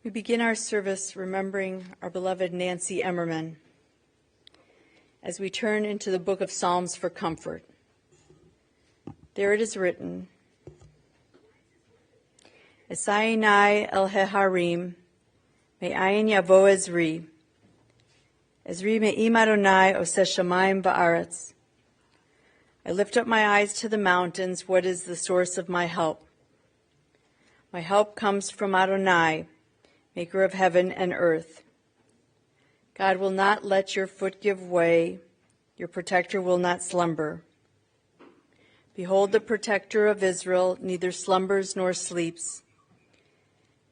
We begin our service remembering our beloved Nancy Emerman as we turn into the book of Psalms for comfort. There it is written, Esayinai el heharim, me'ayin yavo Ezri. Ezri me'im Adonai oseh shamayim va'aretz. I lift up my eyes to the mountains. What is the source of my help? My help comes from Adonai, maker of heaven and earth. God will not let your foot give way. Your protector will not slumber. Behold, the protector of Israel neither slumbers nor sleeps.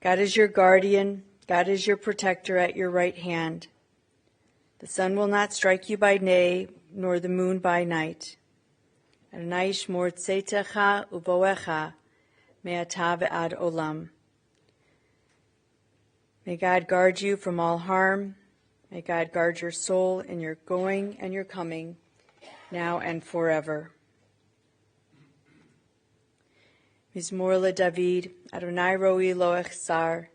God is your guardian. God is your protector at your right hand. The sun will not strike you by day, nor the moon by night. Adonai yishmor tzeitecha uboecha me'ata ve'ad olam. May God guard you from all harm. May God guard your soul in your going and your coming, now and forever. Mizmor LeDavid, Adonai roi lo echsar,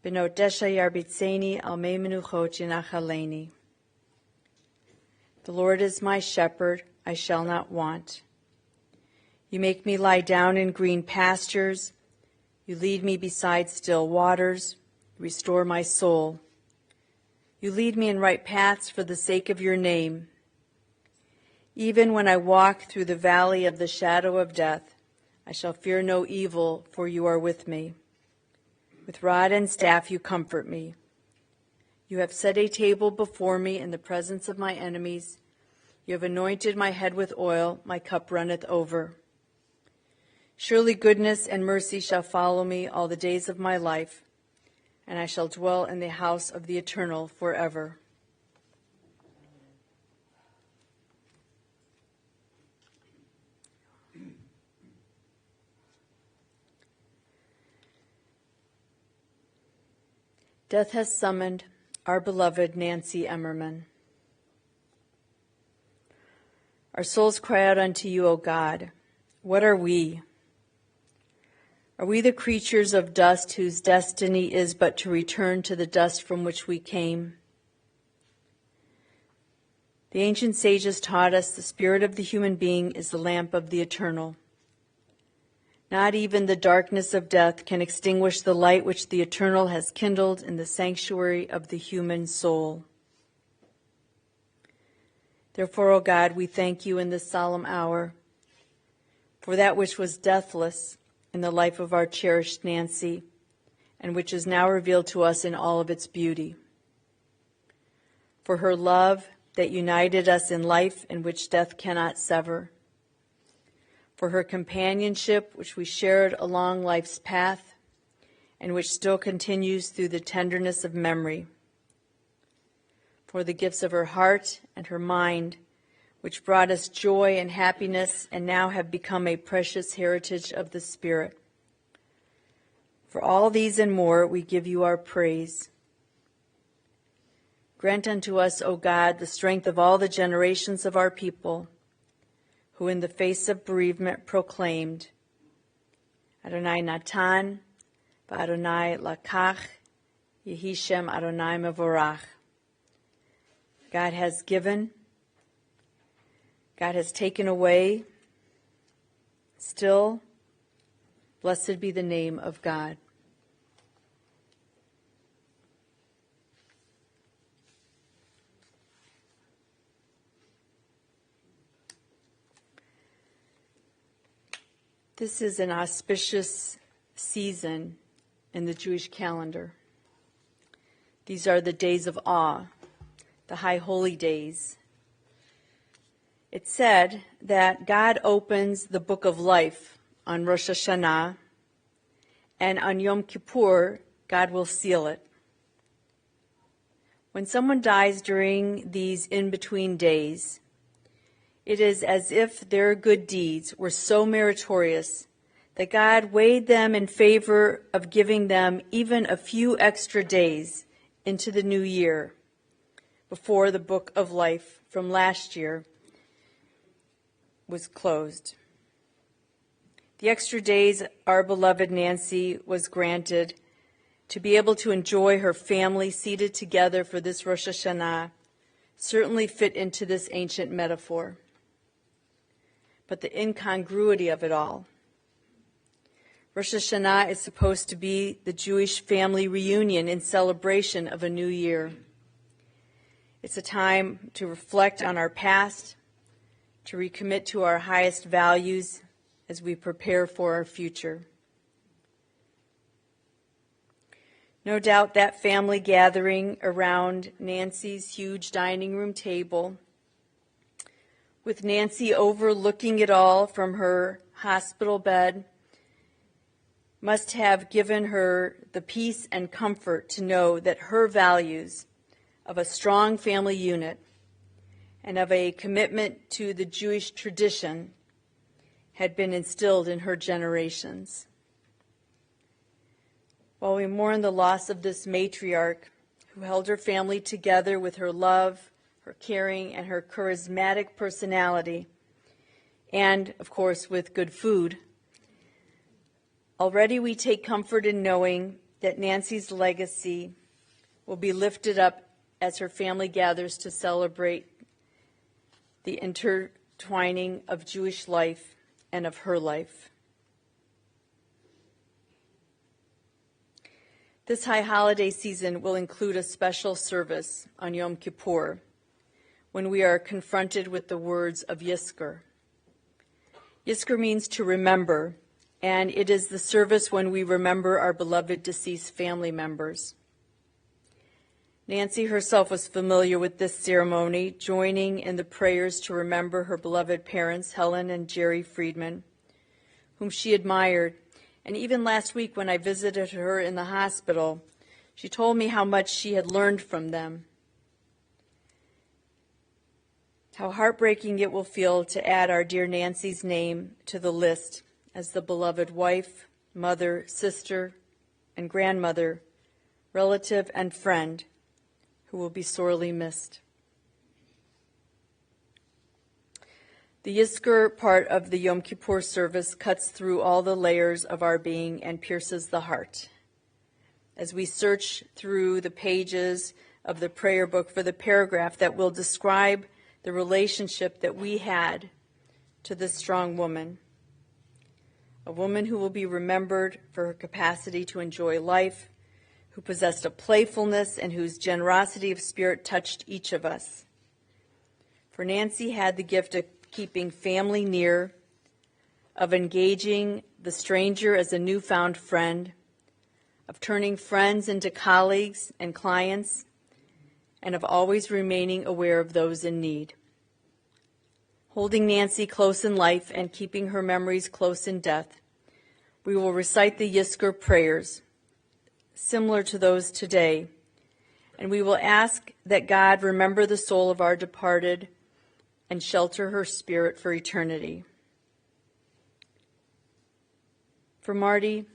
benot desha yarbitzeni al mei menuchot yenachaleni. The Lord is my shepherd, I shall not want. You make me lie down in green pastures. You lead me beside still waters. Restore my soul. You lead me in right paths for the sake of your name. Even when I walk through the valley of the shadow of death, I shall fear no evil, for you are with me. With rod and staff you comfort me. You have set a table before me in the presence of my enemies. You have anointed my head with oil, my cup runneth over. Surely goodness and mercy shall follow me all the days of my life, and I shall dwell in the house of the Eternal forever. Death has summoned our beloved Nancy Emerman. Our souls cry out unto you, O God. What are we? Are we the creatures of dust whose destiny is but to return to the dust from which we came? The ancient sages taught us the spirit of the human being is the lamp of the eternal. Not even the darkness of death can extinguish the light which the eternal has kindled in the sanctuary of the human soul. Therefore, O God, we thank you in this solemn hour for that which was deathless in the life of our cherished Nancy, and which is now revealed to us in all of its beauty. For her love that united us in life in which death cannot sever. For her companionship which we shared along life's path, and which still continues through the tenderness of memory. For the gifts of her heart and her mind, which brought us joy and happiness and now have become a precious heritage of the Spirit. For all these and more, we give you our praise. Grant unto us, O God, the strength of all the generations of our people, who in the face of bereavement proclaimed, Adonai Natan, v'Adonai Lakach, Yehi Shem Adonai Mevorach. God has given, God has taken away. Still, blessed be the name of God. This is an auspicious season in the Jewish calendar. These are the days of awe, the high holy days. It said that God opens the book of life on Rosh Hashanah, and on Yom Kippur, God will seal it. When someone dies during these in-between days, it is as if their good deeds were so meritorious that God weighed them in favor of giving them even a few extra days into the new year before the book of life from last year was closed. The extra days our beloved Nancy was granted to be able to enjoy her family seated together for this Rosh Hashanah certainly fit into this ancient metaphor. But the incongruity of it all. Rosh Hashanah is supposed to be the Jewish family reunion in celebration of a new year. It's a time to reflect on our past, to recommit to our highest values as we prepare for our future. No doubt that family gathering around Nancy's huge dining room table, with Nancy overlooking it all from her hospital bed, must have given her the peace and comfort to know that her values of a strong family unit and of a commitment to the Jewish tradition had been instilled in her generations. While we mourn the loss of this matriarch who held her family together with her love, her caring, and her charismatic personality, and, of course, with good food, already we take comfort in knowing that Nancy's legacy will be lifted up as her family gathers to celebrate the intertwining of Jewish life and of her life. This high holiday season will include a special service on Yom Kippur, when we are confronted with the words of Yizkor. Yizkor means to remember, and it is the service when we remember our beloved deceased family members. Nancy herself was familiar with this ceremony, joining in the prayers to remember her beloved parents, Helen and Jerry Friedman, whom she admired. And even last week when I visited her in the hospital, she told me how much she had learned from them. How heartbreaking it will feel to add our dear Nancy's name to the list as the beloved wife, mother, sister, and grandmother, relative, and friend who will be sorely missed. The Yizkor part of the Yom Kippur service cuts through all the layers of our being and pierces the heart. As we search through the pages of the prayer book for the paragraph that will describe the relationship that we had to this strong woman, a woman who will be remembered for her capacity to enjoy life, who possessed a playfulness and whose generosity of spirit touched each of us. For Nancy had the gift of keeping family near, of engaging the stranger as a newfound friend, of turning friends into colleagues and clients, and of always remaining aware of those in need. Holding Nancy close in life and keeping her memories close in death, we will recite the Yizkor prayers, similar to those today, and we will ask that God remember the soul of our departed and shelter her spirit for eternity. For Marty,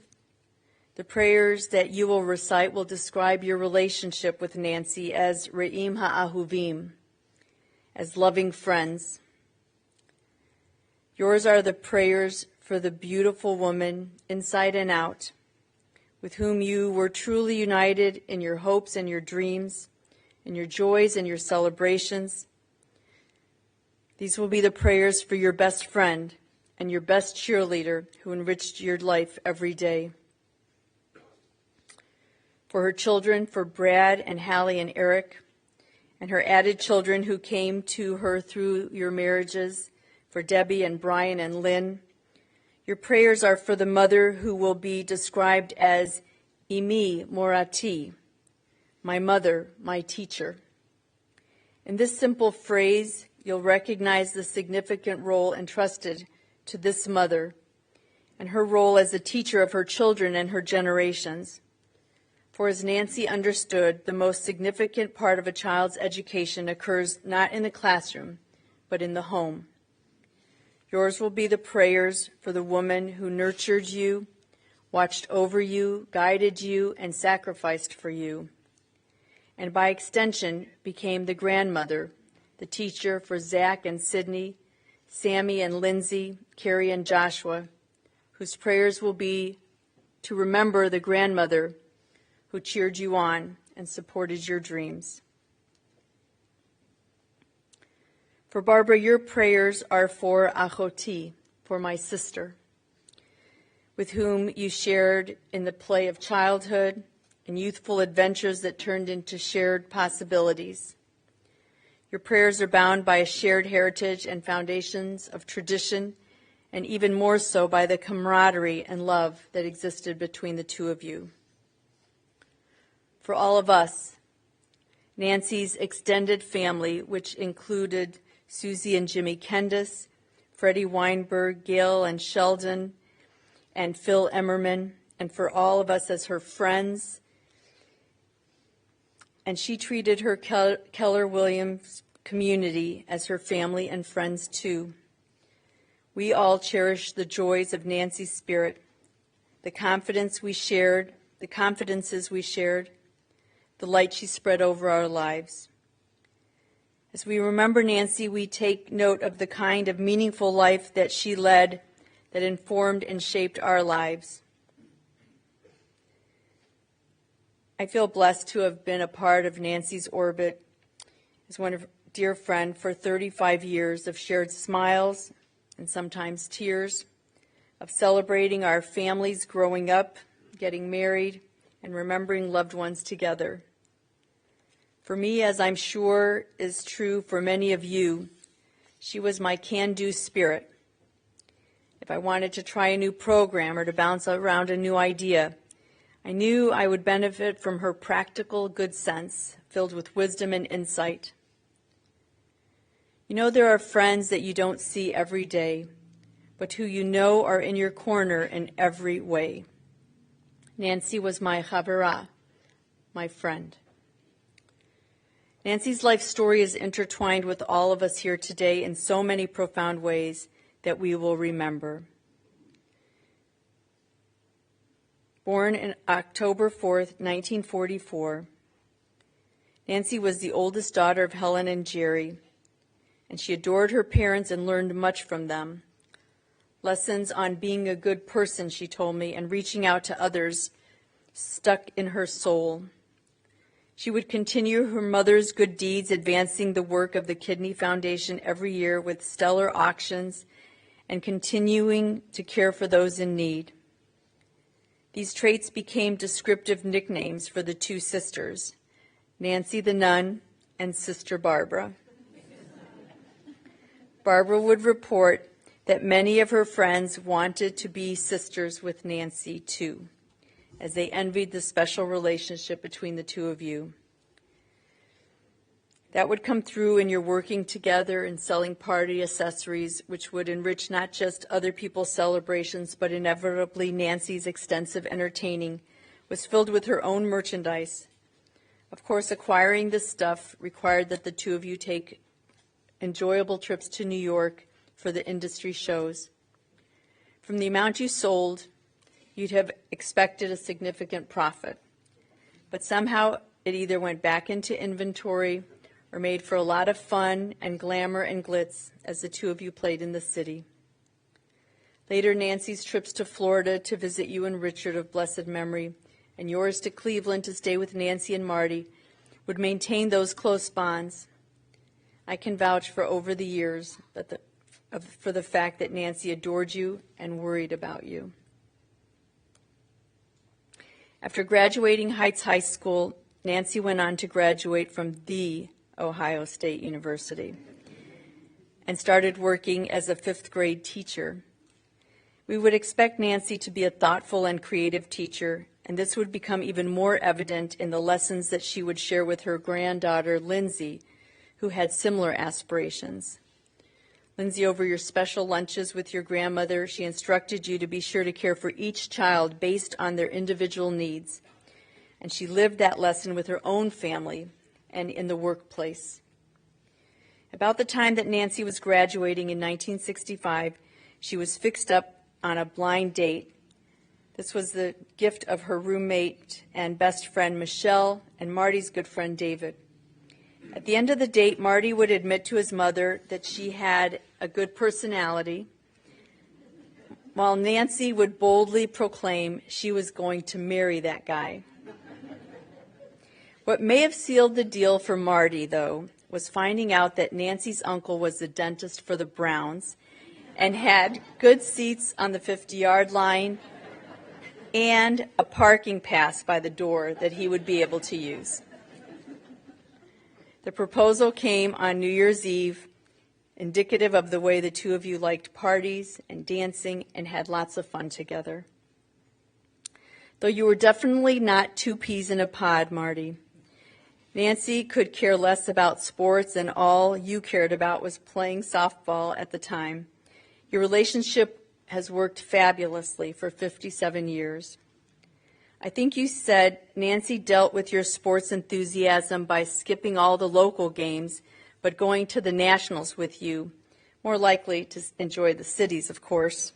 the prayers that you will recite will describe your relationship with Nancy as Re'im Ha'ahuvim, as loving friends. Yours are the prayers for the beautiful woman, inside and out, with whom you were truly united in your hopes and your dreams, in your joys and your celebrations. These will be the prayers for your best friend and your best cheerleader who enriched your life every day. For her children, for Brad and Hallie and Eric, and her added children who came to her through your marriages, for Debbie and Brian and Lynn. Your prayers are for the mother who will be described as Imi Morati, my mother, my teacher. In this simple phrase, you'll recognize the significant role entrusted to this mother and her role as a teacher of her children and her generations. For as Nancy understood, the most significant part of a child's education occurs not in the classroom, but in the home. Yours will be the prayers for the woman who nurtured you, watched over you, guided you, and sacrificed for you, and by extension became the grandmother, the teacher for Zach and Sydney, Sammy and Lindsay, Carrie and Joshua, whose prayers will be to remember the grandmother who cheered you on and supported your dreams. For Barbara, your prayers are for Achoti, for my sister, with whom you shared in the play of childhood and youthful adventures that turned into shared possibilities. Your prayers are bound by a shared heritage and foundations of tradition, and even more so by the camaraderie and love that existed between the two of you. For all of us, Nancy's extended family, which included Susie and Jimmy Kendis, Freddie Weinberg, Gail and Sheldon, and Phil Emerman, and for all of us as her friends. And she treated her Keller Williams community as her family and friends too. We all cherish the joys of Nancy's spirit, the confidences we shared, the light she spread over our lives. As we remember Nancy, we take note of the kind of meaningful life that she led that informed and shaped our lives. I feel blessed to have been a part of Nancy's orbit as one of her dear friend for 35 years of shared smiles and sometimes tears, of celebrating our families growing up, getting married, and remembering loved ones together. For me, as I'm sure is true for many of you, she was my can-do spirit. If I wanted to try a new program or to bounce around a new idea, I knew I would benefit from her practical good sense, filled with wisdom and insight. You know, there are friends that you don't see every day, but who you know are in your corner in every way. Nancy was my chavera, my friend. Nancy's life story is intertwined with all of us here today in so many profound ways that we will remember. Born on October 4th, 1944, Nancy was the oldest daughter of Helen and Jerry, and she adored her parents and learned much from them. Lessons on being a good person, she told me, and reaching out to others stuck in her soul. She would continue her mother's good deeds, advancing the work of the Kidney Foundation every year with stellar auctions and continuing to care for those in need. These traits became descriptive nicknames for the two sisters, Nancy the Nun and Sister Barbara. Barbara would report that many of her friends wanted to be sisters with Nancy too, as they envied the special relationship between the two of you. That would come through in your working together and selling party accessories, which would enrich not just other people's celebrations, but inevitably Nancy's extensive entertaining was filled with her own merchandise. Of course, acquiring this stuff required that the two of you take enjoyable trips to New York for the industry shows. From the amount you sold, you'd have expected a significant profit. But somehow it either went back into inventory or made for a lot of fun and glamour and glitz as the two of you played in the city. Later, Nancy's trips to Florida to visit you and Richard of blessed memory, and yours to Cleveland to stay with Nancy and Marty, would maintain those close bonds. I can vouch for over the years for the fact that Nancy adored you and worried about you. After graduating Heights High School, Nancy went on to graduate from the Ohio State University and started working as a fifth grade teacher. We would expect Nancy to be a thoughtful and creative teacher, and this would become even more evident in the lessons that she would share with her granddaughter, Lindsay, who had similar aspirations. Lindsay, over your special lunches with your grandmother, she instructed you to be sure to care for each child based on their individual needs. And she lived that lesson with her own family and in the workplace. About the time that Nancy was graduating in 1965, she was fixed up on a blind date. This was the gift of her roommate and best friend, Michelle, and Marty's good friend, David. At the end of the date, Marty would admit to his mother that she had a good personality, while Nancy would boldly proclaim she was going to marry that guy. What may have sealed the deal for Marty, though, was finding out that Nancy's uncle was the dentist for the Browns and had good seats on the 50-yard line and a parking pass by the door that he would be able to use. The proposal came on New Year's Eve, indicative of the way the two of you liked parties and dancing and had lots of fun together. Though you were definitely not two peas in a pod, Marty. Nancy could care less about sports, and all you cared about was playing softball at the time. Your relationship has worked fabulously for 57 years. I think you said Nancy dealt with your sports enthusiasm by skipping all the local games, but going to the nationals with you, more likely to enjoy the cities, of course.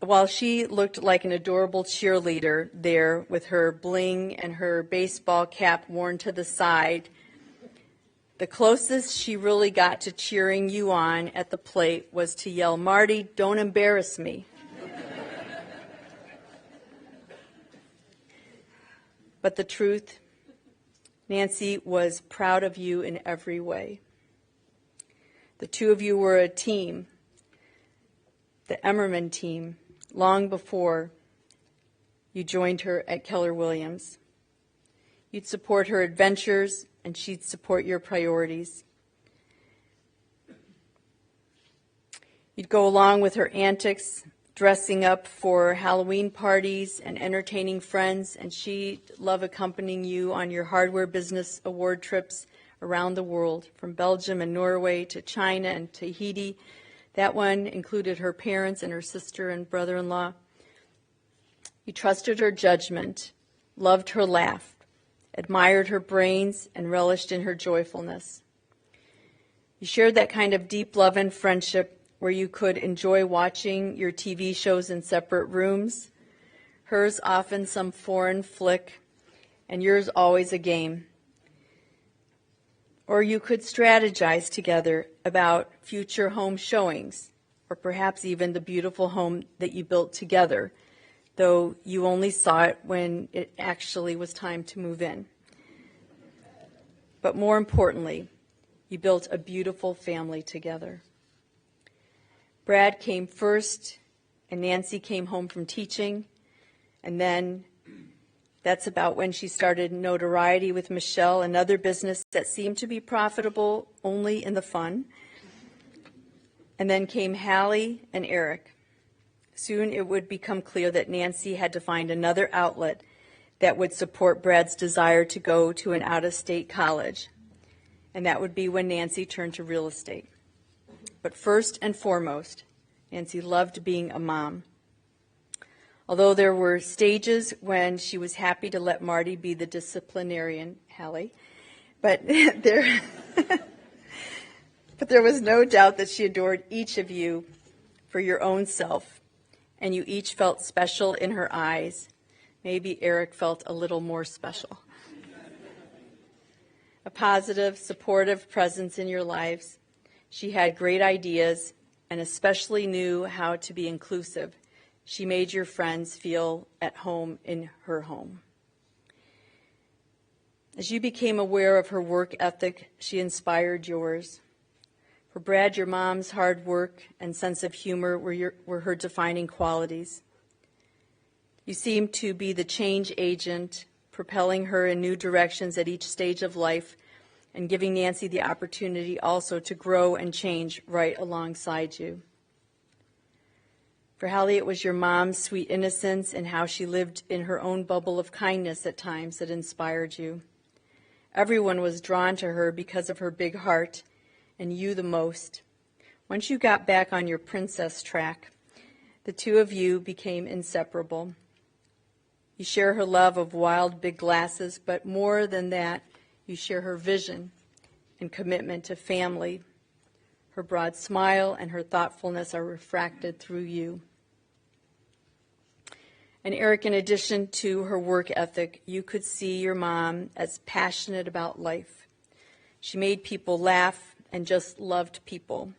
While she looked like an adorable cheerleader there with her bling and her baseball cap worn to the side, the closest she really got to cheering you on at the plate was to yell, "Marty, don't embarrass me." But the truth, Nancy was proud of you in every way. The two of you were a team, the Emerman team, long before you joined her at Keller Williams. You'd support her adventures, and she'd support your priorities. You'd go along with her antics, dressing up for Halloween parties and entertaining friends, and she'd love accompanying you on your hardware business award trips around the world, from Belgium and Norway to China and Tahiti. That one included her parents and her sister and brother-in-law. You trusted her judgment, loved her laugh, admired her brains, and relished in her joyfulness. You shared that kind of deep love and friendship where you could enjoy watching your TV shows in separate rooms, hers often some foreign flick, and yours always a game. Or you could strategize together about future home showings, or perhaps even the beautiful home that you built together, though you only saw it when it actually was time to move in. But more importantly, you built a beautiful family together. Brad came first, and Nancy came home from teaching, and then that's about when she started notoriety with Michelle, another business that seemed to be profitable only in the fun. And then came Hallie and Eric. Soon it would become clear that Nancy had to find another outlet that would support Brad's desire to go to an out-of-state college, and that would be when Nancy turned to real estate. But first and foremost, Nancy loved being a mom. Although there were stages when she was happy to let Marty be the disciplinarian, Hallie, but there was no doubt that she adored each of you for your own self, and you each felt special in her eyes. Maybe Eric felt a little more special. A positive, supportive presence in your lives. She had great ideas and especially knew how to be inclusive. She made your friends feel at home in her home. As you became aware of her work ethic, she inspired yours. For Brad, your mom's hard work and sense of humor were her defining qualities. You seemed to be the change agent, propelling her in new directions at each stage of life and giving Nancy the opportunity also to grow and change right alongside you. For Hallie, it was your mom's sweet innocence and how she lived in her own bubble of kindness at times that inspired you. Everyone was drawn to her because of her big heart, and you the most. Once you got back on your princess track, the two of you became inseparable. You share her love of wild big glasses, but more than that, you share her vision and commitment to family. Her broad smile and her thoughtfulness are refracted through you. And Eric, in addition to her work ethic, you could see your mom as passionate about life. She made people laugh and just loved people.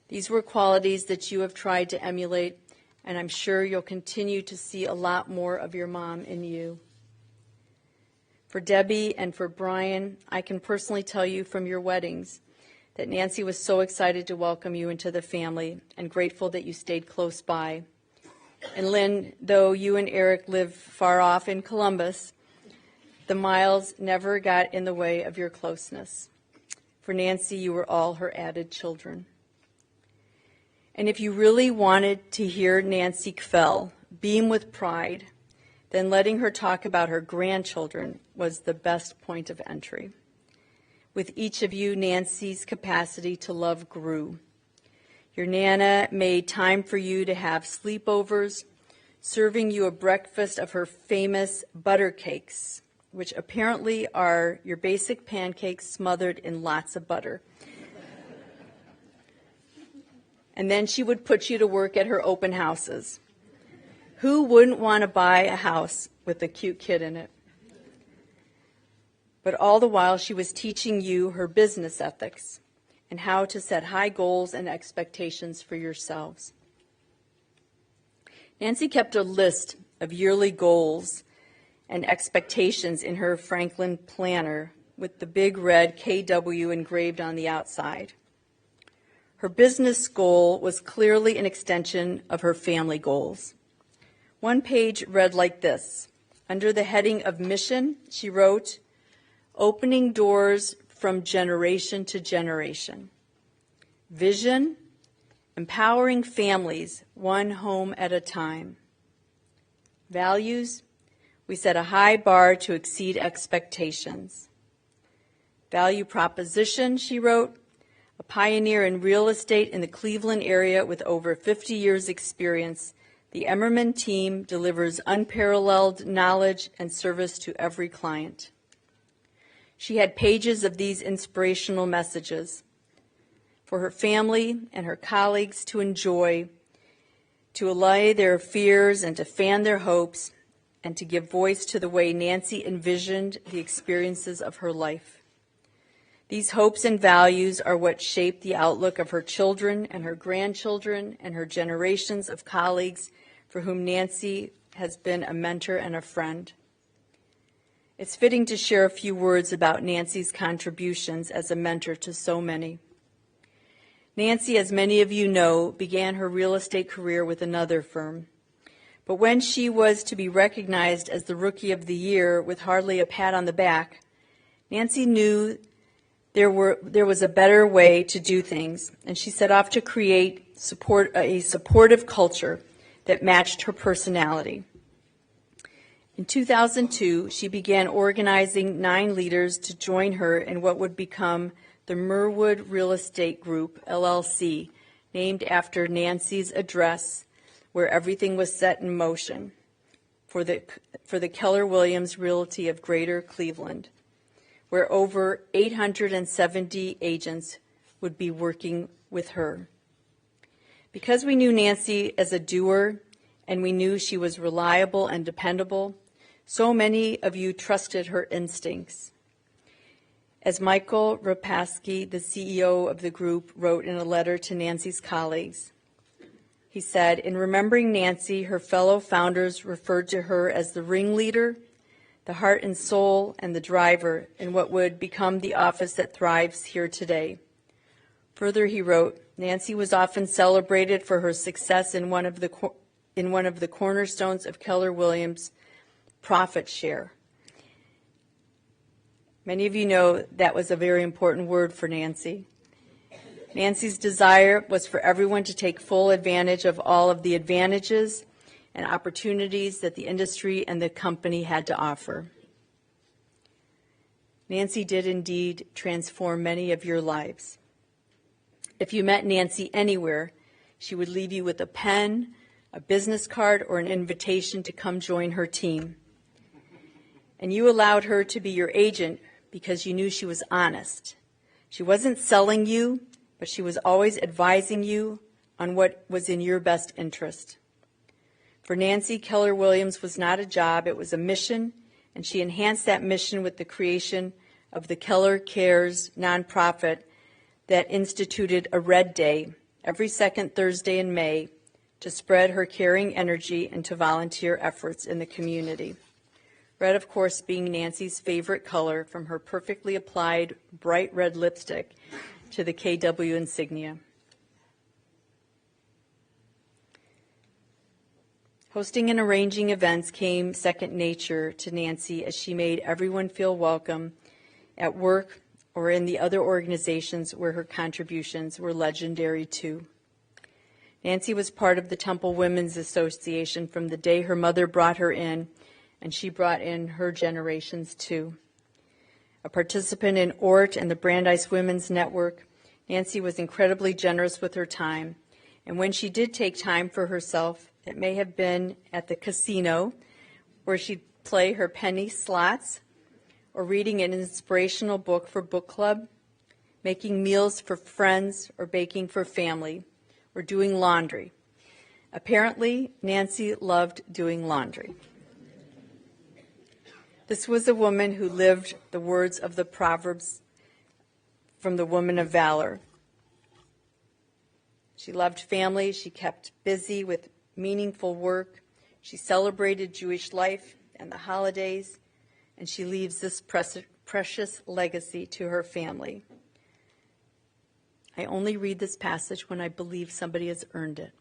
These were qualities that you have tried to emulate, and I'm sure you'll continue to see a lot more of your mom in you. For Debbie and for Brian, I can personally tell you from your weddings that Nancy was so excited to welcome you into the family and grateful that you stayed close by. And Lynn, though you and Eric live far off in Columbus, the miles never got in the way of your closeness. For Nancy, you were all her added children. And if you really wanted to hear Nancy Kfell beam with pride, then letting her talk about her grandchildren was the best point of entry. With each of you, Nancy's capacity to love grew. Your Nana made time for you to have sleepovers, serving you a breakfast of her famous butter cakes, which apparently are your basic pancakes smothered in lots of butter. And then she would put you to work at her open houses. Who wouldn't want to buy a house with a cute kid in it? But all the while, she was teaching you her business ethics and how to set high goals and expectations for yourselves. Nancy kept a list of yearly goals and expectations in her Franklin planner with the big red KW engraved on the outside. Her business goal was clearly an extension of her family goals. One page read like this. Under the heading of mission, she wrote, "Opening doors from generation to generation." Vision, empowering families one home at a time. Values, we set a high bar to exceed expectations. Value proposition, she wrote, a pioneer in real estate in the Cleveland area with over 50 years' experience, the Emerman team delivers unparalleled knowledge and service to every client. She had pages of these inspirational messages for her family and her colleagues to enjoy, to allay their fears and to fan their hopes, and to give voice to the way Nancy envisioned the experiences of her life. These hopes and values are what shaped the outlook of her children and her grandchildren and her generations of colleagues for whom Nancy has been a mentor and a friend. It's fitting to share a few words about Nancy's contributions as a mentor to so many. Nancy, as many of you know, began her real estate career with another firm. But when she was to be recognized as the Rookie of the Year with hardly a pat on the back, Nancy knew there was a better way to do things, and she set off to create a supportive culture that matched her personality. In 2002, she began organizing 9 leaders to join her in what would become the Merwood Real Estate Group, LLC, named after Nancy's address, where everything was set in motion for the Keller Williams Realty of Greater Cleveland, where over 870 agents would be working with her. Because we knew Nancy as a doer and we knew she was reliable and dependable, so many of you trusted her instincts. As Michael Rapaski, the CEO of the group, wrote in a letter to Nancy's colleagues, he said, "In remembering Nancy, her fellow founders referred to her as the ringleader, the heart and soul, and the driver in what would become the office that thrives here today." Further, he wrote, Nancy was often celebrated for her success in one of the cornerstones of Keller Williams' profit share. Many of you know that was a very important word for Nancy. Nancy's desire was for everyone to take full advantage of all of the advantages and opportunities that the industry and the company had to offer. Nancy did indeed transform many of your lives. If you met Nancy anywhere, she would leave you with a pen, a business card, or an invitation to come join her team. And you allowed her to be your agent because you knew she was honest. She wasn't selling you, but she was always advising you on what was in your best interest. For Nancy, Keller Williams was not a job, it was a mission, and she enhanced that mission with the creation of the Keller Cares nonprofit that instituted a Red Day every second Thursday in May to spread her caring energy and to volunteer efforts in the community. Red, of course, being Nancy's favorite color, from her perfectly applied bright red lipstick to the KW insignia. Hosting and arranging events came second nature to Nancy, as she made everyone feel welcome at work or in the other organizations where her contributions were legendary too. Nancy was part of the Temple Women's Association from the day her mother brought her in, and she brought in her generations too. A participant in ORT and the Brandeis Women's Network, Nancy was incredibly generous with her time, and when she did take time for herself, it may have been at the casino, where she'd play her penny slots, or reading an inspirational book for book club, making meals for friends, or baking for family, or doing laundry. Apparently, Nancy loved doing laundry. This was a woman who lived the words of the Proverbs from the woman of valor. She loved family. She kept busy with meaningful work. She celebrated Jewish life and the holidays, and she leaves this precious legacy to her family. I only read this passage when I believe somebody has earned it.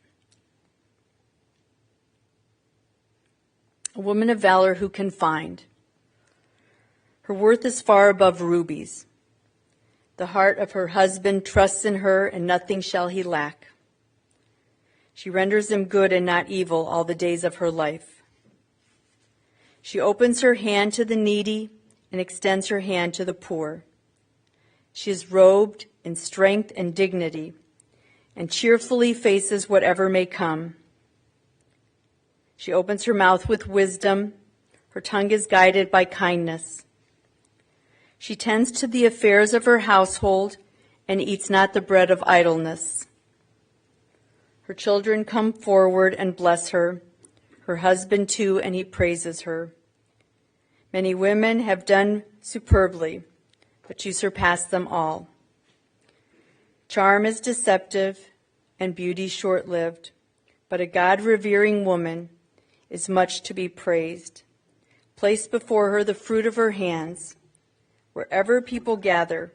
A woman of valor who can find. Her worth is far above rubies. The heart of her husband trusts in her, and nothing shall he lack. She renders him good and not evil all the days of her life. She opens her hand to the needy and extends her hand to the poor. She is robed in strength and dignity, and cheerfully faces whatever may come. She opens her mouth with wisdom. Her tongue is guided by kindness. She tends to the affairs of her household and eats not the bread of idleness. Her children come forward and bless her, her husband too, and he praises her. Many women have done superbly, but you surpass them all. Charm is deceptive and beauty short-lived, but a God-revering woman is much to be praised. Place before her the fruit of her hands. Wherever people gather,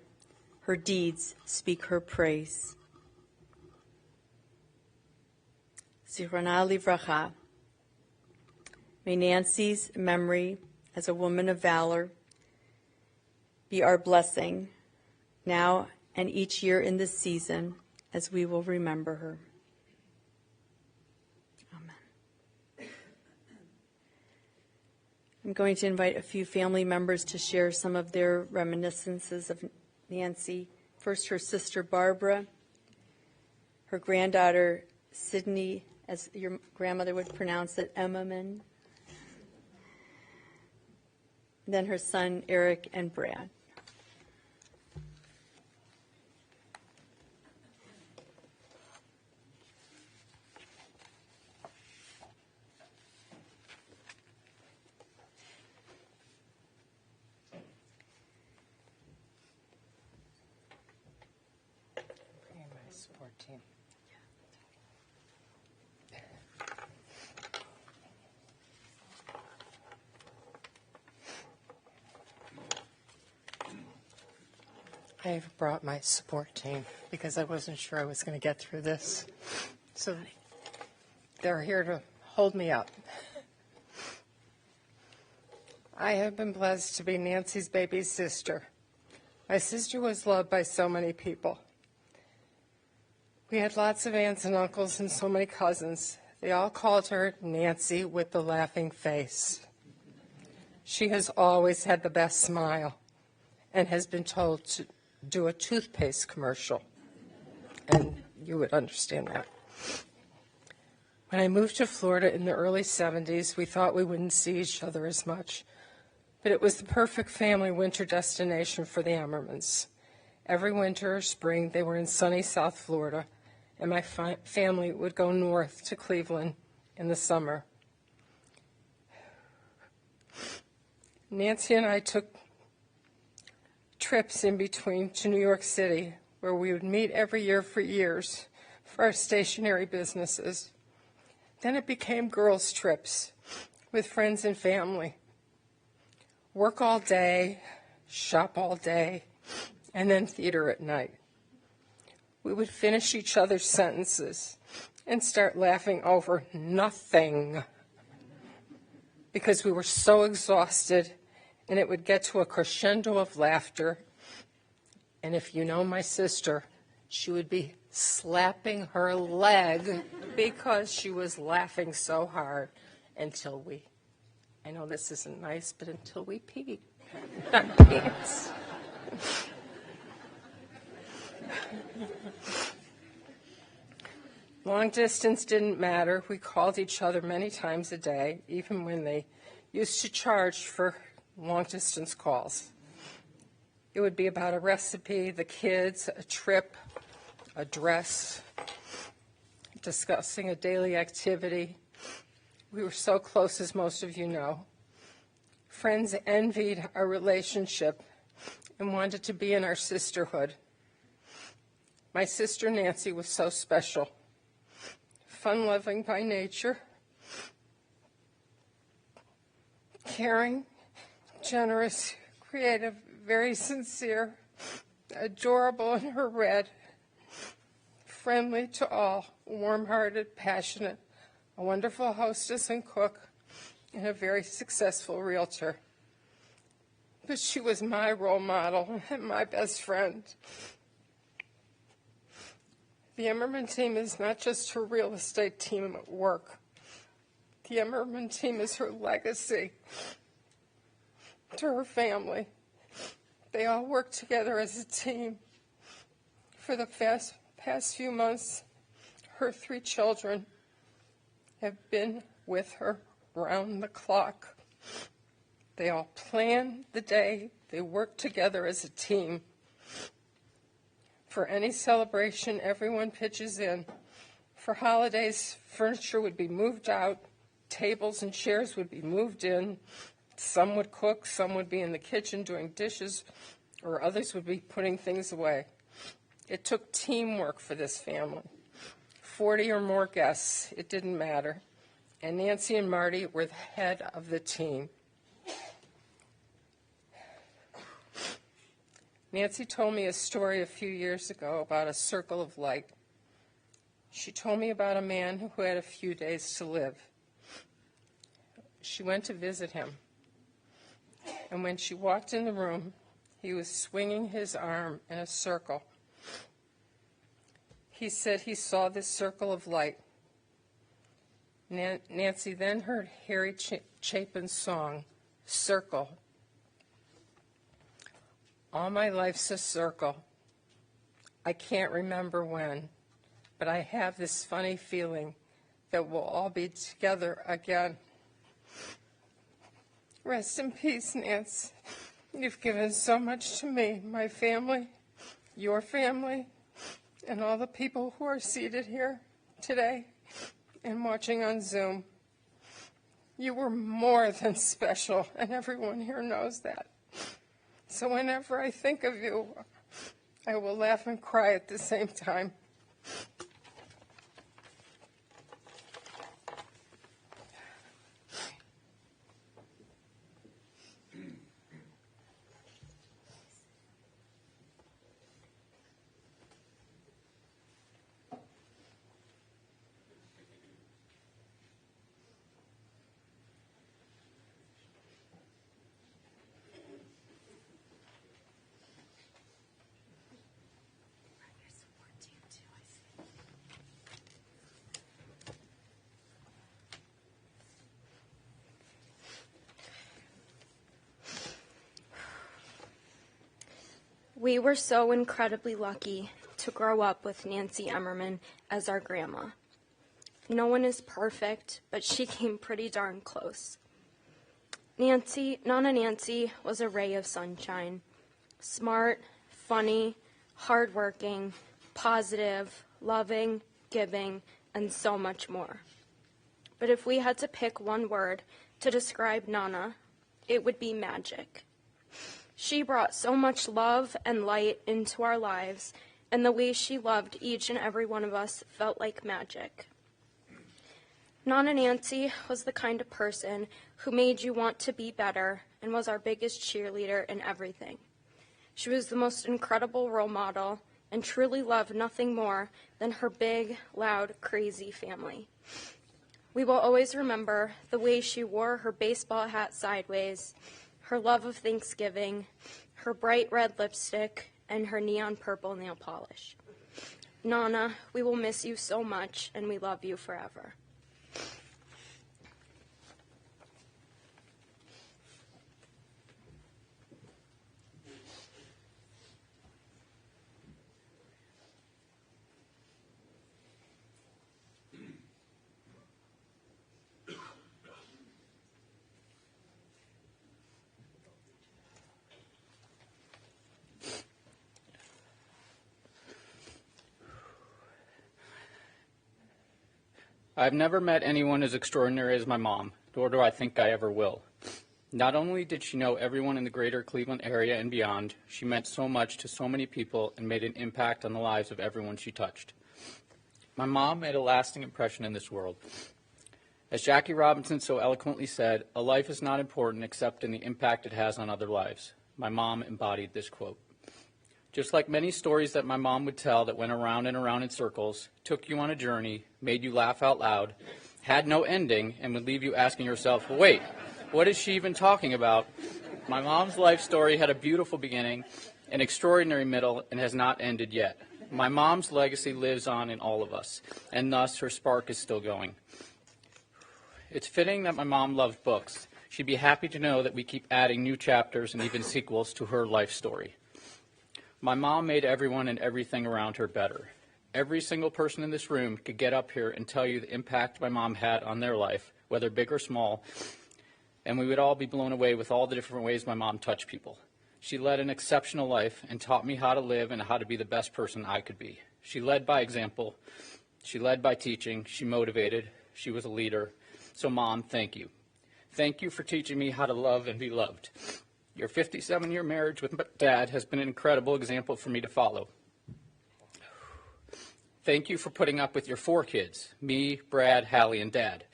her deeds speak her praise. Zichrona livracha. May Nancy's memory as a woman of valor be our blessing now and each year in this season, as we will remember her. Amen. I'm going to invite a few family members to share some of their reminiscences of Nancy. First, her sister Barbara, her granddaughter Sydney, as your grandmother would pronounce it, Emerman. Then her son Eric and Brad. I've brought my support team because I wasn't sure I was going to get through this. So they're here to hold me up. I have been blessed to be Nancy's baby sister. My sister was loved by so many people. We had lots of aunts and uncles and so many cousins. They all called her Nancy with the laughing face. She has always had the best smile and has been told to do a toothpaste commercial, and you would understand that. When I moved to Florida in the early 70s, we thought we wouldn't see each other as much, but it was the perfect family winter destination for the Emermans. Every winter or spring, they were in sunny South Florida, and my family would go north to Cleveland in the summer. Nancy and I took trips in between to New York City, where we would meet every year for years for our stationery businesses. Then it became girls' trips with friends and family. Work all day, shop all day, and then theater at night. We would finish each other's sentences and start laughing over nothing because we were so exhausted, and it would get to a crescendo of laughter. And if you know my sister, she would be slapping her leg because she was laughing so hard until I know this isn't nice, but until we peed. Not pants. Long distance didn't matter. We called each other many times a day, even when they used to charge for long distance calls. It would be about a recipe, the kids, a trip, a dress, discussing a daily activity. We were so close, as most of you know. Friends envied our relationship and wanted to be in our sisterhood. My sister Nancy was so special, fun-loving by nature, caring, generous, creative, very sincere, adorable in her red, friendly to all, warm-hearted, passionate, a wonderful hostess and cook, and a very successful realtor. But she was my role model and my best friend. The Emerman team is not just her real estate team at work. The Emerman team is her legacy to her family. They all work together as a team. For the past few months, her 3 children have been with her round the clock. They all plan the day. They work together as a team. For any celebration, everyone pitches in. For holidays, furniture would be moved out, tables and chairs would be moved in. Some would cook, some would be in the kitchen doing dishes, or others would be putting things away. It took teamwork for this family. 40 or more guests, it didn't matter. And Nancy and Marty were the head of the team. Nancy told me a story a few years ago about a circle of light. She told me about a man who had a few days to live. She went to visit him. And when she walked in the room, he was swinging his arm in a circle. He said he saw this circle of light. Nancy then heard Harry Chapin's song, Circle. All my life's a circle. I can't remember when, but I have this funny feeling that we'll all be together again. Rest in peace, Nance. You've given so much to me, my family, your family, and all the people who are seated here today and watching on Zoom. You were more than special, and everyone here knows that. So whenever I think of you, I will laugh and cry at the same time. We were so incredibly lucky to grow up with Nancy Emerman as our grandma. No one is perfect, but she came pretty darn close. Nana Nancy was a ray of sunshine. Smart, funny, hardworking, positive, loving, giving, and so much more. But if we had to pick one word to describe Nana, it would be magic. She brought so much love and light into our lives, and the way she loved each and every one of us felt like magic. Nana Nancy was the kind of person who made you want to be better and was our biggest cheerleader in everything. She was the most incredible role model and truly loved nothing more than her big, loud, crazy family. We will always remember the way she wore her baseball hat sideways, her love of Thanksgiving, her bright red lipstick, and her neon purple nail polish. Nana, we will miss you so much, and we love you forever. I've never met anyone as extraordinary as my mom, nor do I think I ever will. Not only did she know everyone in the greater Cleveland area and beyond, she meant so much to so many people and made an impact on the lives of everyone she touched. My mom made a lasting impression in this world. As Jackie Robinson so eloquently said, a life is not important except in the impact it has on other lives. My mom embodied this quote. Just like many stories that my mom would tell that went around and around in circles, took you on a journey, made you laugh out loud, had no ending, and would leave you asking yourself, well, wait, what is she even talking about? My mom's life story had a beautiful beginning, an extraordinary middle, and has not ended yet. My mom's legacy lives on in all of us, and thus her spark is still going. It's fitting that my mom loved books. She'd be happy to know that we keep adding new chapters and even sequels to her life story. My mom made everyone and everything around her better. Every single person in this room could get up here and tell you the impact my mom had on their life, whether big or small, and we would all be blown away with all the different ways my mom touched people. She led an exceptional life and taught me how to live and how to be the best person I could be. She led by example. She led by teaching. She motivated. She was a leader. So, Mom, thank you. Thank you for teaching me how to love and be loved. Your 57-year marriage with Dad has been an incredible example for me to follow. Thank you for putting up with your 4 kids, me, Brad, Hallie, and Dad.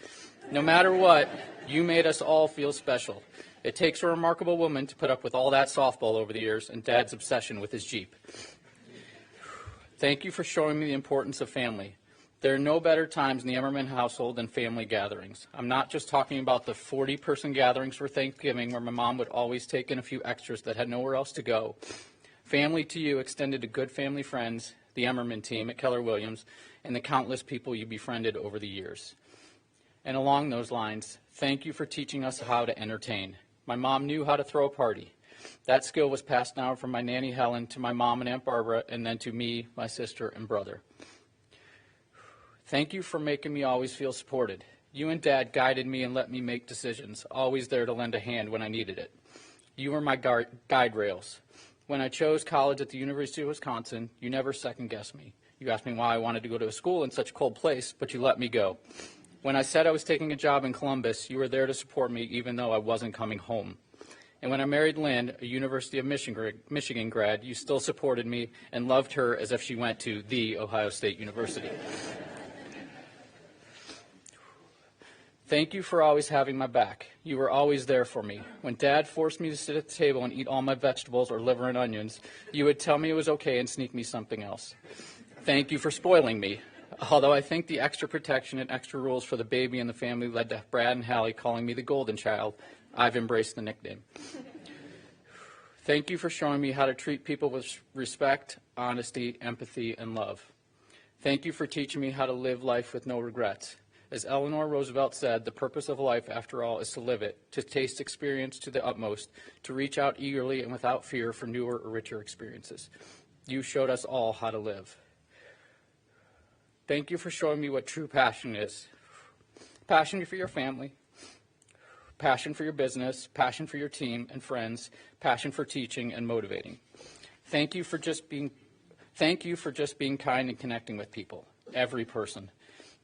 No matter what, you made us all feel special. It takes a remarkable woman to put up with all that softball over the years and Dad's obsession with his Jeep. Thank you for showing me the importance of family. There are no better times in the Emerman household than family gatherings. I'm not just talking about the 40-person gatherings for Thanksgiving where my mom would always take in a few extras that had nowhere else to go. Family to you extended to good family friends, the Emerman team at Keller Williams, and the countless people you befriended over the years. And along those lines, thank you for teaching us how to entertain. My mom knew how to throw a party. That skill was passed down from my nanny Helen to my mom and Aunt Barbara, and then to me, my sister, and brother. Thank you for making me always feel supported. You and Dad guided me and let me make decisions, always there to lend a hand when I needed it. You were my guide rails. When I chose college at the University of Wisconsin, you never second-guessed me. You asked me why I wanted to go to a school in such a cold place, but you let me go. When I said I was taking a job in Columbus, you were there to support me even though I wasn't coming home. And when I married Lynn, a University of Michigan grad, you still supported me and loved her as if she went to the Ohio State University. Thank you for always having my back. You were always there for me. When Dad forced me to sit at the table and eat all my vegetables or liver and onions, you would tell me it was okay and sneak me something else. Thank you for spoiling me. Although I think the extra protection and extra rules for the baby and the family led to Brad and Hallie calling me the golden child, I've embraced the nickname. Thank you for showing me how to treat people with respect, honesty, empathy, and love. Thank you for teaching me how to live life with no regrets. As Eleanor Roosevelt said, the purpose of life, after all, is to live it, to taste experience to the utmost, to reach out eagerly and without fear for newer or richer experiences. You showed us all how to live. Thank you for showing me what true passion is. Passion for your family, passion for your business, passion for your team and friends, passion for teaching and motivating. Thank you for just being kind and connecting with people, every person.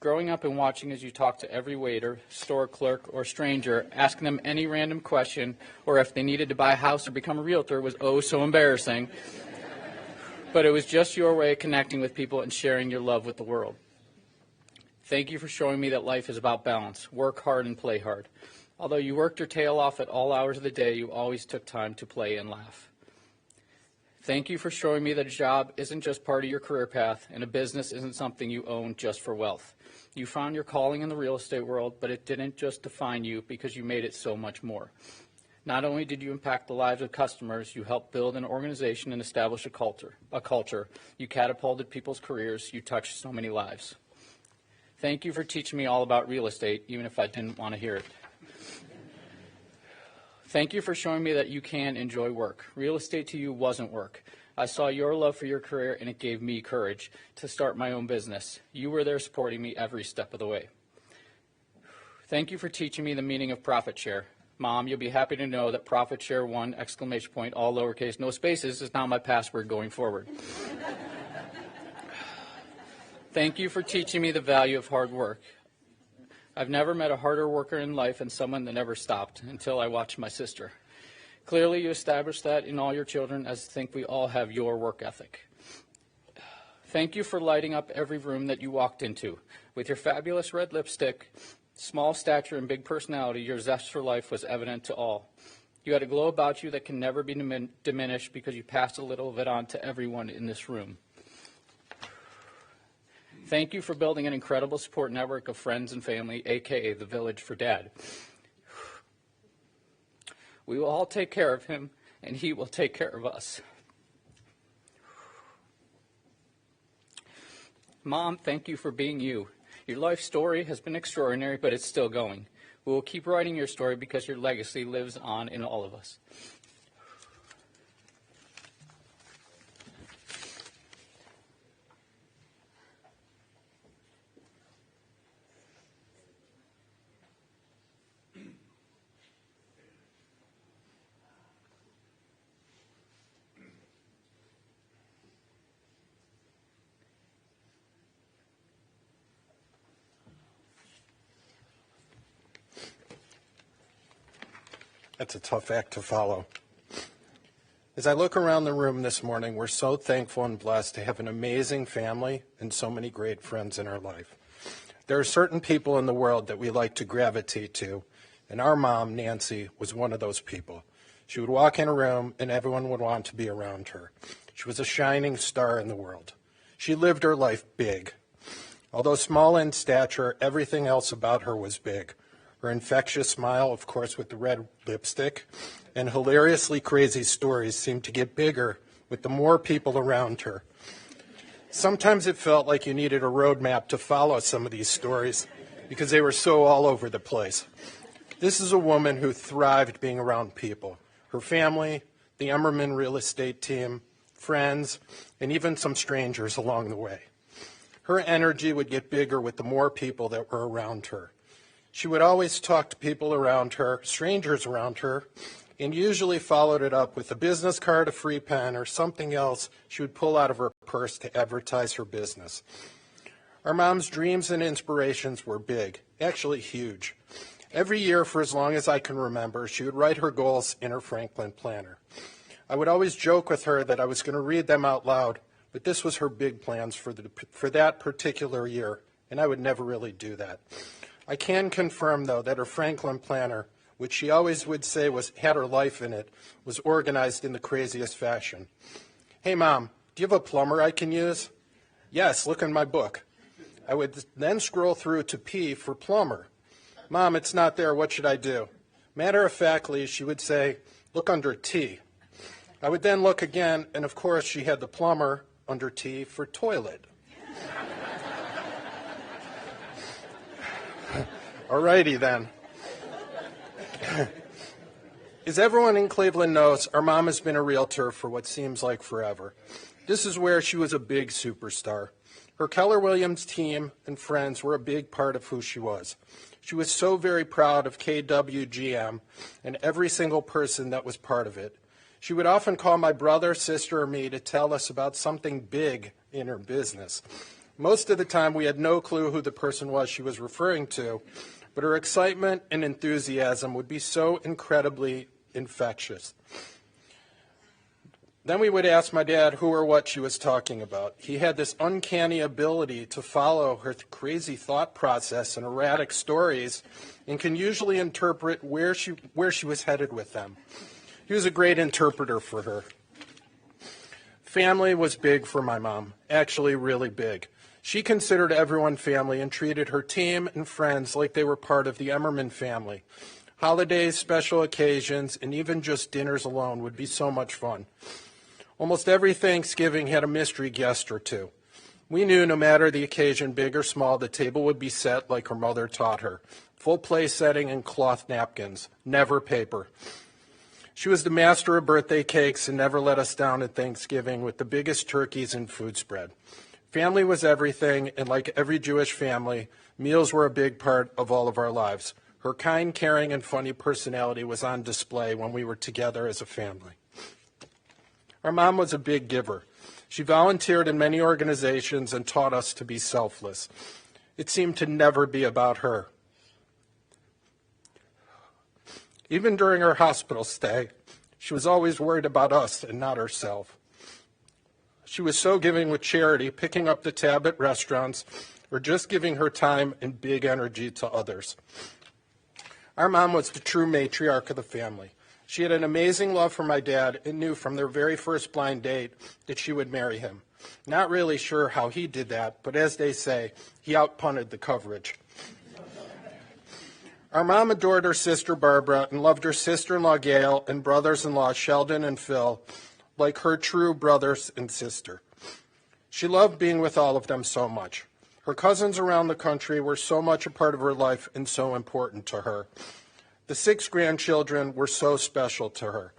Growing up and watching as you talk to every waiter, store clerk, or stranger, asking them any random question, or if they needed to buy a house or become a realtor was oh so embarrassing. But it was just your way of connecting with people and sharing your love with the world. Thank you for showing me that life is about balance. Work hard and play hard. Although you worked your tail off at all hours of the day, you always took time to play and laugh. Thank you for showing me that a job isn't just part of your career path, and a business isn't something you own just for wealth. You found your calling in the real estate world, but it didn't just define you because you made it so much more. Not only did you impact the lives of customers, you helped build an organization and establish a culture. You catapulted people's careers. You touched so many lives. Thank you for teaching me all about real estate, even if I didn't want to hear it. Thank you for showing me that you can enjoy work. Real estate to you wasn't work. I saw your love for your career, and it gave me courage to start my own business. You were there supporting me every step of the way. Thank you for teaching me the meaning of profit share. Mom, you'll be happy to know that profit share 1, exclamation point, all lowercase, no spaces, is now my password going forward. Thank you for teaching me the value of hard work. I've never met a harder worker in life and someone that never stopped until I watched my sister. Clearly, you established that in all your children, as I think we all have your work ethic. Thank you for lighting up every room that you walked into. With your fabulous red lipstick, small stature, and big personality, your zest for life was evident to all. You had a glow about you that can never be diminished because you passed a little of it on to everyone in this room. Thank you for building an incredible support network of friends and family, a.k.a. the village for Dad. We will all take care of him, and he will take care of us. Mom, thank you for being you. Your life story has been extraordinary, but it's still going. We will keep writing your story because your legacy lives on in all of us. That's a tough act to follow. As I look around the room this morning, we're so thankful and blessed to have an amazing family and so many great friends in our life. There are certain people in the world that we like to gravitate to, and our mom, Nancy, was one of those people. She would walk in a room and everyone would want to be around her. She was a shining star in the world. She lived her life big. Although small in stature, everything else about her was big. Her infectious smile, of course, with the red lipstick, and hilariously crazy stories seemed to get bigger with the more people around her. Sometimes it felt like you needed a roadmap to follow some of these stories because they were so all over the place. This is a woman who thrived being around people. Her family, the Emerman real estate team, friends, and even some strangers along the way. Her energy would get bigger with the more people that were around her. She would always talk to people around her, strangers around her, and usually followed it up with a business card, a free pen, or something else she would pull out of her purse to advertise her business. Our mom's dreams and inspirations were big, actually huge. Every year for as long as I can remember, she would write her goals in her Franklin planner. I would always joke with her that I was going to read them out loud, but this was her big plans for that particular year, and I would never really do that. I can confirm, though, that her Franklin planner, which she always would say had her life in it, was organized in the craziest fashion. Hey, Mom, do you have a plumber I can use? Yes, look in my book. I would then scroll through to P for plumber. Mom, it's not there. What should I do? Matter-of-factly, she would say, look under T. I would then look again, and of course, she had the plumber under T for toilet. Alrighty then. As everyone in Cleveland knows, our mom has been a realtor for what seems like forever. This is where she was a big superstar. Her Keller Williams team and friends were a big part of who she was. She was so very proud of KWGM and every single person that was part of it. She would often call my brother, sister, or me to tell us about something big in her business. Most of the time, we had no clue who the person was she was referring to, but her excitement and enthusiasm would be so incredibly infectious. Then we would ask my dad who or what she was talking about. He had this uncanny ability to follow her crazy thought process and erratic stories and can usually interpret where she was headed with them. He was a great interpreter for her. Family was big for my mom, actually really big. She considered everyone family and treated her team and friends like they were part of the Emerman family. Holidays, special occasions, and even just dinners alone would be so much fun. Almost every Thanksgiving had a mystery guest or two. We knew no matter the occasion, big or small, the table would be set like her mother taught her. Full place setting and cloth napkins, never paper. She was the master of birthday cakes and never let us down at Thanksgiving with the biggest turkeys and food spread. Family was everything, and like every Jewish family, meals were a big part of all of our lives. Her kind, caring, and funny personality was on display when we were together as a family. Our mom was a big giver. She volunteered in many organizations and taught us to be selfless. It seemed to never be about her. Even during her hospital stay, she was always worried about us and not herself. She was so giving with charity, picking up the tab at restaurants, or just giving her time and big energy to others. Our mom was the true matriarch of the family. She had an amazing love for my dad and knew from their very first blind date that she would marry him. Not really sure how he did that, but as they say, he outpunted the coverage. Our mom adored her sister Barbara and loved her sister-in-law Gail and brothers-in-law Sheldon and Phil like her true brothers and sister. She loved being with all of them so much. Her cousins around the country were so much a part of her life and so important to her. The 6 grandchildren were so special to her.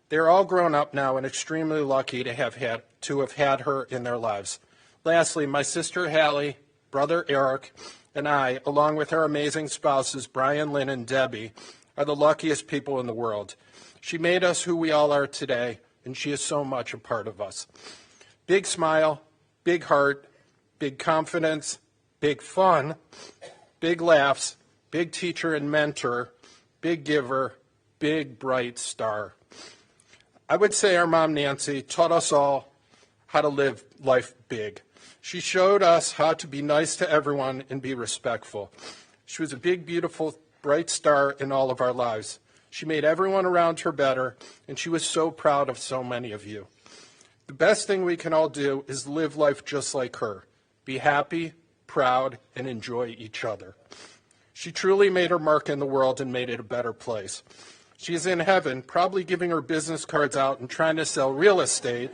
They're all grown up now and extremely lucky to have had her in their lives. Lastly, my sister Hallie, brother Eric, and I, along with our amazing spouses, Brian, Lynn, and Debbie, are the luckiest people in the world. She made us who we all are today, and she is so much a part of us. Big smile, big heart, big confidence, big fun, big laughs, big teacher and mentor, big giver, big bright star. I would say our mom, Nancy, taught us all how to live life big. She showed us how to be nice to everyone and be respectful. She was a big, beautiful, bright star in all of our lives. She made everyone around her better, and she was so proud of so many of you. The best thing we can all do is live life just like her. Be happy, proud, and enjoy each other. She truly made her mark in the world and made it a better place. She is in heaven, probably giving her business cards out and trying to sell real estate.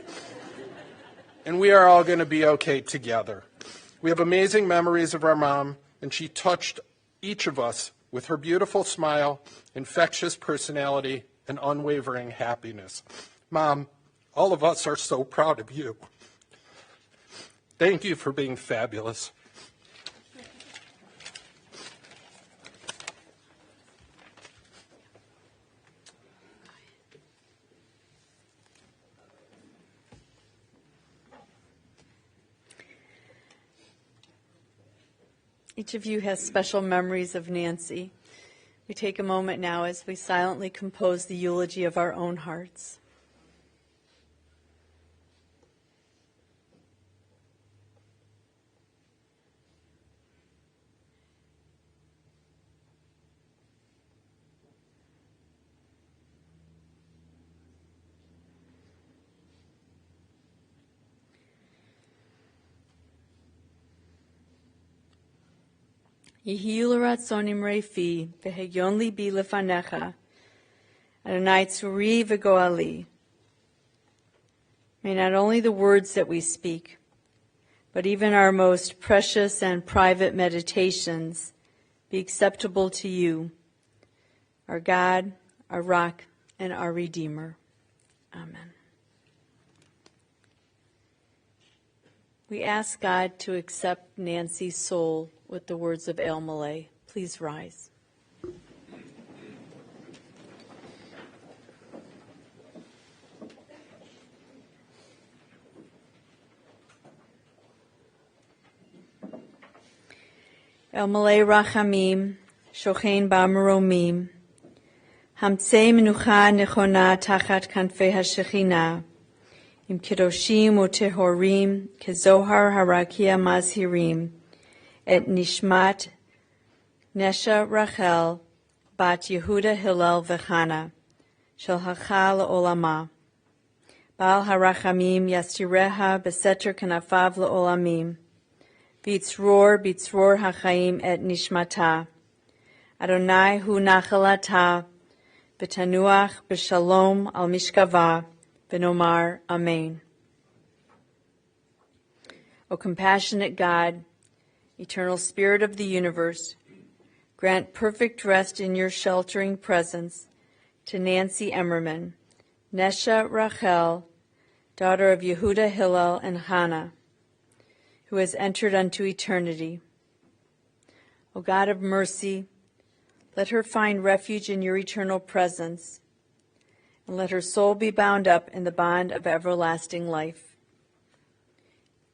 And we are all going to be okay together. We have amazing memories of our mom, and she touched each of us with her beautiful smile, infectious personality, and unwavering happiness. Mom, all of us are so proud of you. Thank you for being fabulous. Each of you has special memories of Nancy. We take a moment now as we silently compose the eulogy of our own hearts. Yehi l'ratzon imrei fi, v'hegyon libi lefanecha, Adonai tzuri v'goali. May not only the words that we speak, but even our most precious and private meditations be acceptable to you, our God, our Rock, and our Redeemer. Amen. We ask God to accept Nancy's soul with the words of El Malay. Please rise. El Malay Rachamim, Shochein Ba'maromim, Hamtzei Menucha Nechona Tachat Kanfei HaShechina, Im Kedoshim Utehorim Kezohar Harakia Mazhirim Et Nishmat Nesha Rachel Bat Yehuda Hillel Vechana Shel Hachal Olama Baal Harachamim Yastireha Beseter Kanafav Leolamim Bitzror Hachaim Et Nishmata Adonai Hu Nachalata B'tanuach B'shalom Al Mishkava V'nomar Amen. O compassionate God, eternal Spirit of the universe, grant perfect rest in your sheltering presence to Nancy Emerman, Nesha Rachel, daughter of Yehuda Hillel and Hannah, who has entered unto eternity. O God of mercy, let her find refuge in your eternal presence, and let her soul be bound up in the bond of everlasting life.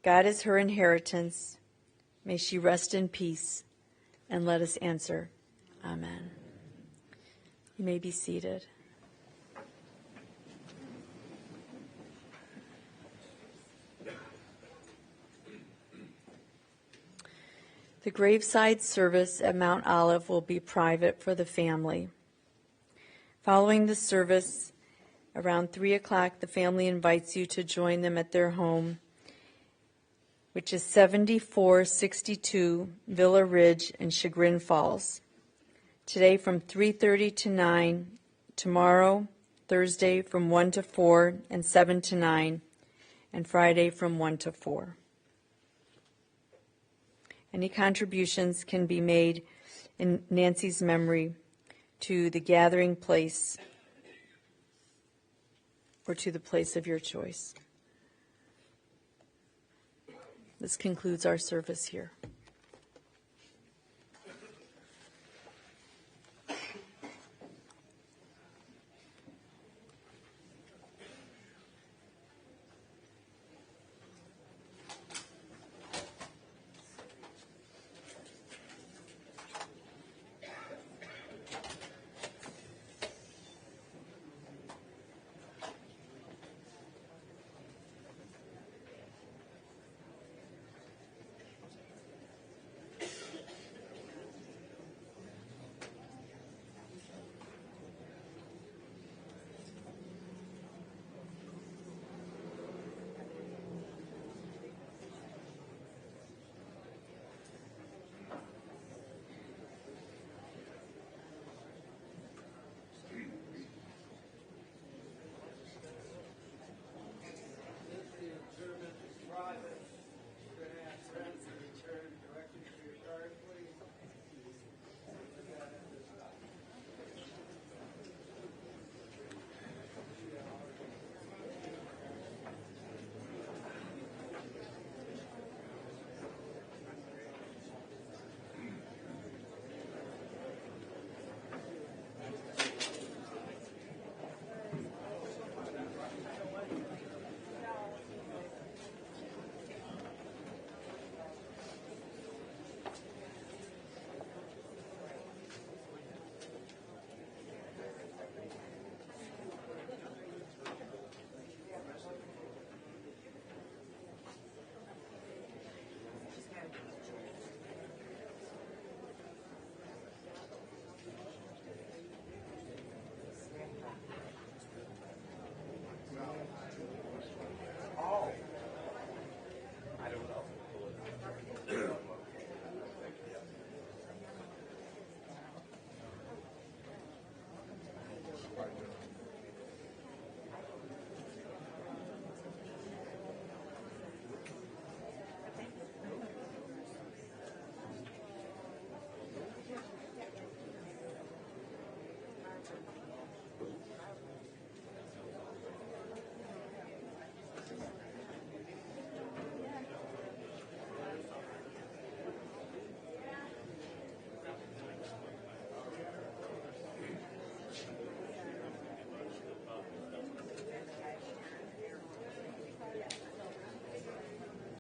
God is her inheritance. May she rest in peace, and let us answer, Amen. You may be seated. The graveside service at Mount Olive will be private for the family. Following the service, around 3 o'clock, the family invites you to join them at their home, which is 7462 Villa Ridge in Chagrin Falls. Today from 3:30 to 9, tomorrow, Thursday from 1 to 4 and 7 to 9, and Friday from 1 to 4. Any contributions can be made in Nancy's memory to the gathering place or to the place of your choice. This concludes our service here.